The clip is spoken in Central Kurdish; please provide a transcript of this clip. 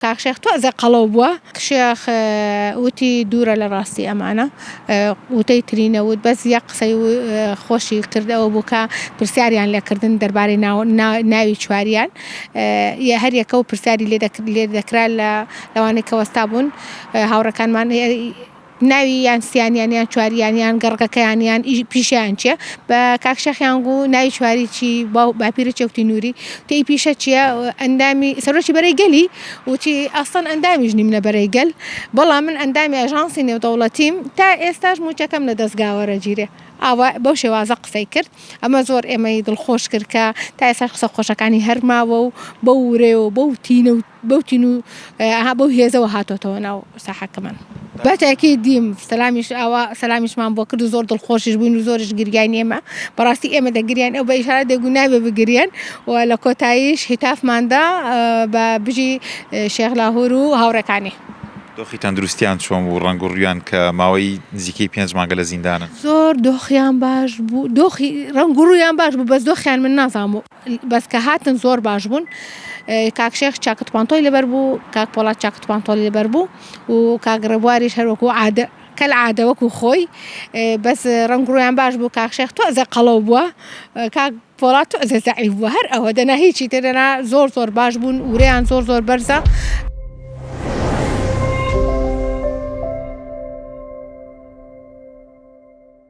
کاک شێخ تۆزە قەڵەو بووە شێخ وتی دوورە لە ڕاستی ئەمانە وتەی ترینەوت بەس یەک قسەی خۆشی کردەوە بووکە پرسیاریان لێکردن دەربارەی ناوی چواریان هەر یەکە و پرسیاری لێ دەکرا لەوانەی کە وەستا بوون هاوڕەکانمان ناوی یان سییانیان چواریانیان گەڕگەکەیانیان پیشیان چیە بە کاک شێخیان گوو ناوی چواری چی باپیرە چێوتی نووری تی پیشە چییە ئەندامی سەرۆکی بەرەیگەلی وتی ئەستان ئەندامیش نیم لە بەرەیگەل بەڵام من ئەندامی ئەژانسی نێودەوڵەتیم تا ئێستاش موچەکەم لە دەستگاوەرە گیرێ ئاوا بەو شێوازە قسەی کرد ئەمە زۆر ئێمەی دڵخۆش کرد کە تا ئێستاش قسە خۆشەکانی هەرماوە و بەو ورێەوە بەو تین و بەو هێزەوە هاتۆتەوە ناو ساحەکەمان بەتاکی دیم سەلامیشمان بۆ کرد و زۆر دڵخۆشیش بووین و زۆرش گریان ئێمە بەڕاستی ئێمە دەگریان ئەو بە ئیشارە دەگو نابێ بگریان و لە کۆتاییش هیتافماندا بە بژی شێخ لاهور و هاوڕەکانی دۆخی تەندروستیان چۆن بوو ڕەنگ و ڕوویان کە ماوەی نزیکەی 5 مانگە لە زیندانن زۆر دۆخیان باش بوو دۆخی ڕەنگ و ڕوویان باش بوو بەس دۆخیان من نازانم بەس کە هاتن زۆر باش بوون کاک شێخ چاکت پانتۆی لەبەر بوو کاک پۆڵات چاکت پانتۆی لەبەر بوو و کاک ڕێبواریش هەروەکو عادە کەلعادە وەکو خۆی بەس ڕەنگ و ڕوویان باش بوو کاک شێخ تۆزە قەڵەو بووە کاک پۆڵات تۆزە زەعیف بووە هەر ئەوە دەنا هیچی تێدەنا زۆر باش بوون ورەیان زۆر بەرزە